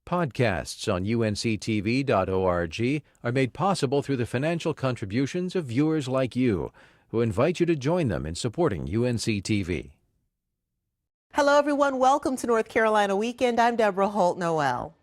Podcasts on UNC-TV.org are made possible through the financial contributions of viewers like you, who invite you to join them in supporting UNC-TV. Hello, everyone. Welcome to North Carolina Weekend. I'm Deborah Holt-Noel.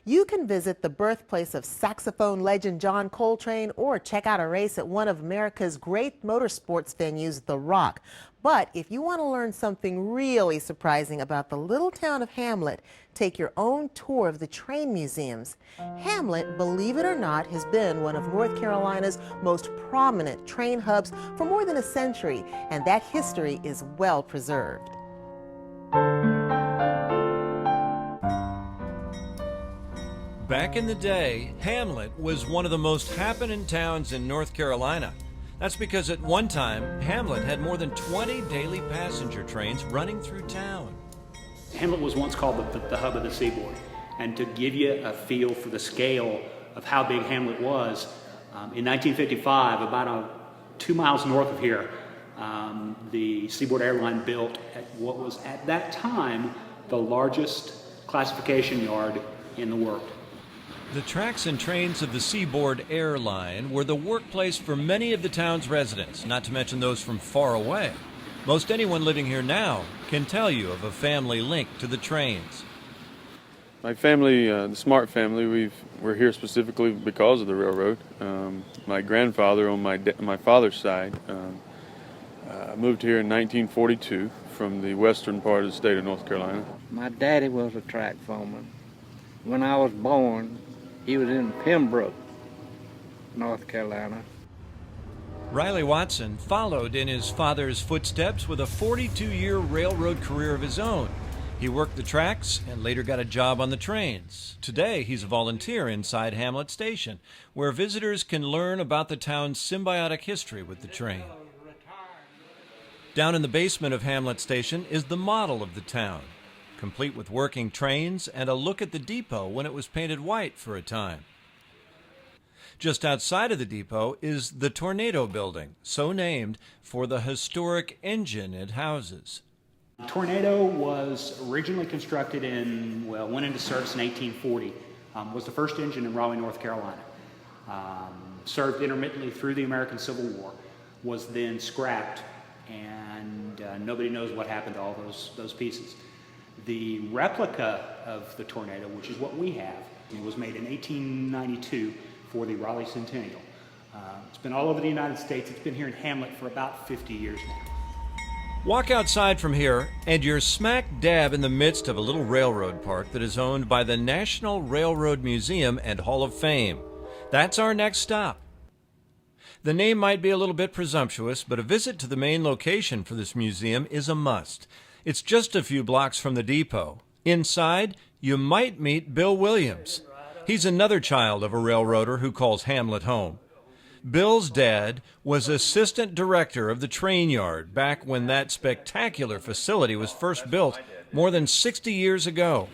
You can visit the birthplace of saxophone legend John Coltrane or check out a race at one of America's great motorsports venues, The Rock. But if you want to learn something really surprising about the little town of Hamlet, take your own tour of the train museums. Hamlet, believe it or not, has been one of North Carolina's most prominent train hubs for more than a century, and that history is well preserved. Back in the day, Hamlet was one of the most happening towns in North Carolina. That's because at one time, Hamlet had more than 20 daily passenger trains running through town. Hamlet was once called the hub of the seaboard. And to give you a feel for the scale of how big Hamlet was, in 1955, about 2 miles north of here, the Seaboard Airline built at what was at that time the largest classification yard in the world. The tracks and trains of the Seaboard Airline were the workplace for many of the town's residents, not to mention those from far away. Most anyone living here now can tell you of a family link to the trains. My family, the Smart family, we're here specifically because of the railroad. My grandfather on my father's side moved here in 1942 from the western part of the state of North Carolina. My daddy was a track foreman. When I was born, he was in Pembroke, North Carolina. Riley Watson followed in his father's footsteps with a 42-year railroad career of his own. He worked the tracks and later got a job on the trains. Today, he's a volunteer inside Hamlet Station, where visitors can learn about the town's symbiotic history with the train. Down in the basement of Hamlet Station is the model of the town, complete with working trains and a look at the depot when it was painted white for a time. Just outside of the depot is the Tornado Building, so named for the historic engine it houses. Tornado was originally constructed went into service in 1840. Was the first engine in Raleigh, North Carolina. Served intermittently through the American Civil War. Was then scrapped, and nobody knows what happened to all those pieces. The replica of the Tornado, which is what we have, was made in 1892 for the Raleigh Centennial. It's been all over the United States. It's been here in Hamlet for about 50 years now. Walk outside from here, and you're smack dab in the midst of a little railroad park that is owned by the National Railroad Museum and Hall of Fame. That's our next stop. The name might be a little bit presumptuous, but a visit to the main location for this museum is a must. It's just a few blocks from the depot. Inside, you might meet Bill Williams. He's another child of a railroader who calls Hamlet home. Bill's dad was assistant director of the train yard back when that spectacular facility was first built more than 60 years ago.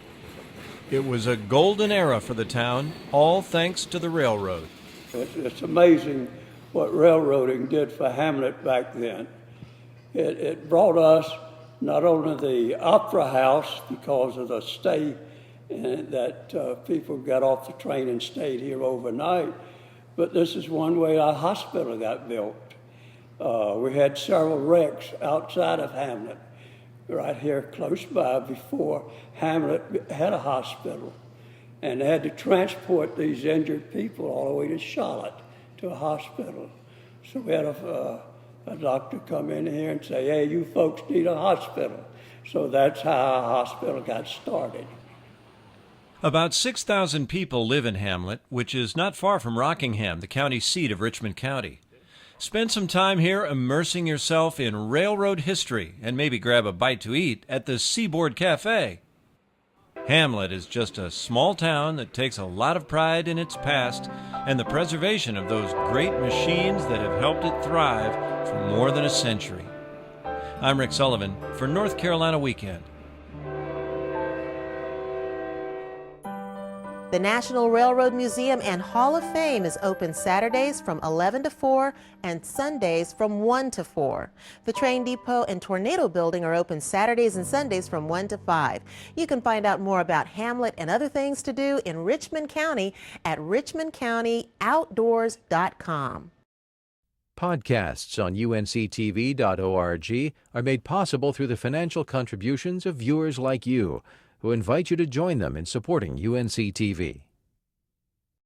It was a golden era for the town, all thanks to the railroad. It's amazing what railroading did for Hamlet back then. It brought us not only the Opera House because of the stay that people got off the train and stayed here overnight, but this is one way our hospital got built. We had several wrecks outside of Hamlet, right here close by before Hamlet had a hospital. And they had to transport these injured people all the way to Charlotte to a hospital. So we had a doctor come in here and say, hey, you folks need a hospital. So that's how our hospital got started. About 6,000 people live in Hamlet, which is not far from Rockingham, the county seat of Richmond County. Spend some time here immersing yourself in railroad history and maybe grab a bite to eat at the Seaboard Cafe. Hamlet is just a small town that takes a lot of pride in its past and the preservation of those great machines that have helped it thrive for more than a century. I'm Rick Sullivan for North Carolina Weekend. The National Railroad Museum and Hall of Fame is open Saturdays from 11 to 4 and Sundays from 1 to 4. The Train Depot and Tornado Building are open Saturdays and Sundays from 1 to 5. You can find out more about Hamlet and other things to do in Richmond County at richmondcountyoutdoors.com. Podcasts on UNC-TV.org are made possible through the financial contributions of viewers like you, who invite you to join them in supporting UNC-TV.